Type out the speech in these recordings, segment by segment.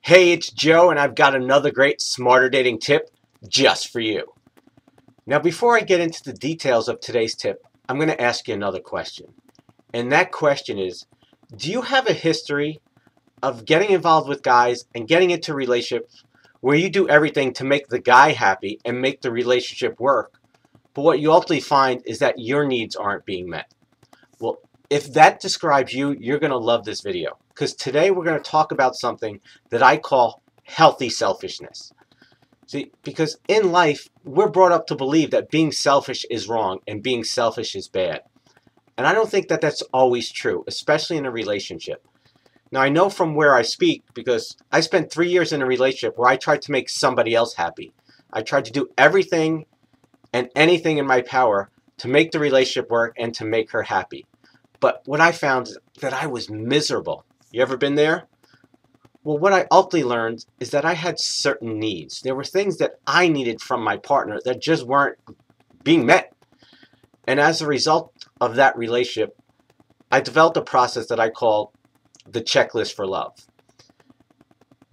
Hey, it's Joe, and I've got another great Smarter Dating tip just for you. Now, before I get into the details of today's tip, I'm going to ask you another question. And that question is, do you have a history of getting involved with guys and getting into relationships where you do everything to make the guy happy and make the relationship work, but what you ultimately find is that your needs aren't being met? Well, if that describes you, you're going to love this video, because today we're going to talk about something that I call healthy selfishness. See, because in life, we're brought up to believe that being selfish is wrong and being selfish is bad. And I don't think that that's always true, especially in a relationship. Now, I know from where I speak because I spent 3 years in a relationship where I tried to make somebody else happy. I tried to do everything and anything in my power to make the relationship work and to make her happy. But what I found is that I was miserable. You ever been there? Well, what I ultimately learned is that I had certain needs. There were things that I needed from my partner that just weren't being met. And as a result of that relationship, I developed a process that I call the checklist for love.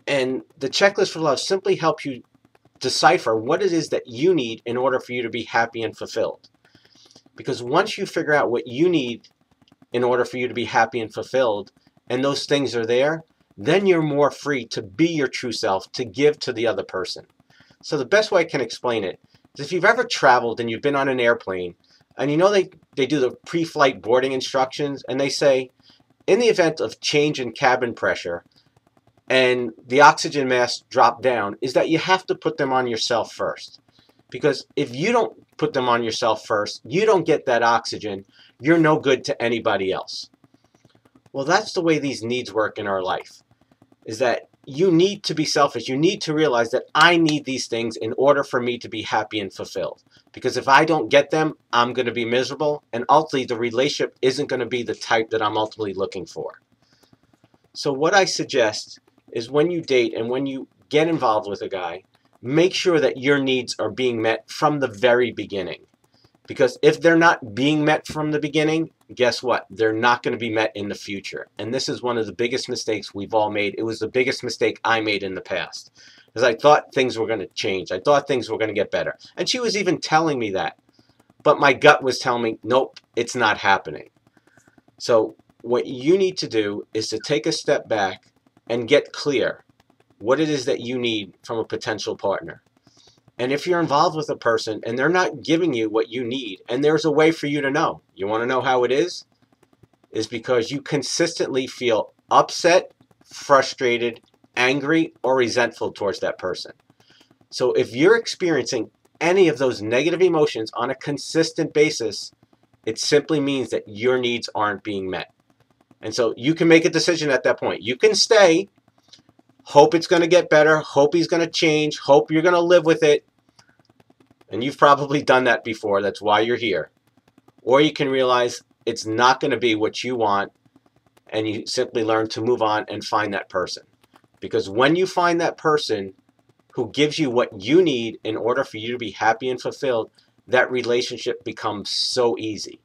And the checklist for love simply helps you decipher what it is that you need in order for you to be happy and fulfilled. Because once you figure out what you need in order for you to be happy and fulfilled, and those things are there, then you're more free to be your true self, to give to the other person. So the best way I can explain it is if you've ever traveled and you've been on an airplane, and you know they do the pre-flight boarding instructions, and they say, in the event of change in cabin pressure and the oxygen mask drop down, is that you have to put them on yourself first. Because if you don't put them on yourself first, you don't get that oxygen, you're no good to anybody else. Well, that's the way these needs work in our life, is that you need to be selfish. You need to realize that I need these things in order for me to be happy and fulfilled. Because if I don't get them, I'm going to be miserable, and ultimately the relationship isn't going to be the type that I'm ultimately looking for. So what I suggest is when you date and when you get involved with a guy, make sure that your needs are being met from the very beginning. Because if they're not being met from the beginning, guess what? They're not going to be met in the future. And this is one of the biggest mistakes we've all made. It was the biggest mistake I made in the past. Because I thought things were going to change. I thought things were going to get better. And she was even telling me that. But my gut was telling me, nope, it's not happening. So what you need to do is to take a step back and get clear what it is that you need from a potential partner. And if you're involved with a person and they're not giving you what you need, and there's a way for you to know. You want to know how it is? Is because you consistently feel upset, frustrated, angry, or resentful towards that person. So if you're experiencing any of those negative emotions on a consistent basis, it simply means that your needs aren't being met. And so you can make a decision at that point. You can stay, hope it's going to get better, hope he's going to change, hope you're going to live with it. And you've probably done that before. That's why you're here. Or you can realize it's not going to be what you want, and you simply learn to move on and find that person. Because when you find that person who gives you what you need in order for you to be happy and fulfilled, that relationship becomes so easy.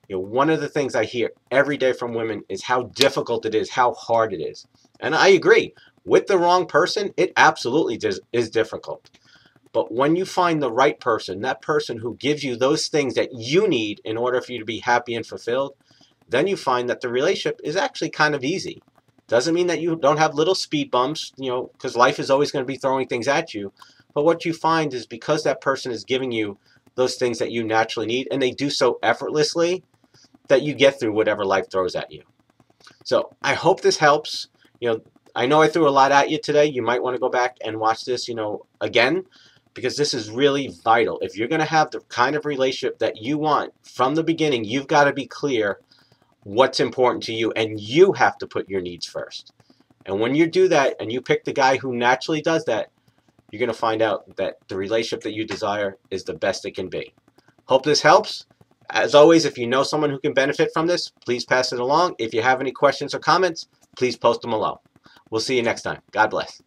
You know, one of the things I hear every day from women is how difficult it is, how hard it is. And I agree. With the wrong person, it absolutely is difficult. But when you find the right person, that person who gives you those things that you need in order for you to be happy and fulfilled, then you find that the relationship is actually kind of easy. Doesn't mean that you don't have little speed bumps, because life is always going to be throwing things at you. But what you find is because that person is giving you those things that you naturally need, and they do so effortlessly, that you get through whatever life throws at you. So I hope this helps. I know I threw a lot at you today. You might want to go back and watch this, again. Because this is really vital. If you're going to have the kind of relationship that you want from the beginning, you've got to be clear what's important to you, and you have to put your needs first. And when you do that and you pick the guy who naturally does that, you're going to find out that the relationship that you desire is the best it can be. Hope this helps. As always, if you know someone who can benefit from this, please pass it along. If you have any questions or comments, please post them below. We'll see you next time. God bless.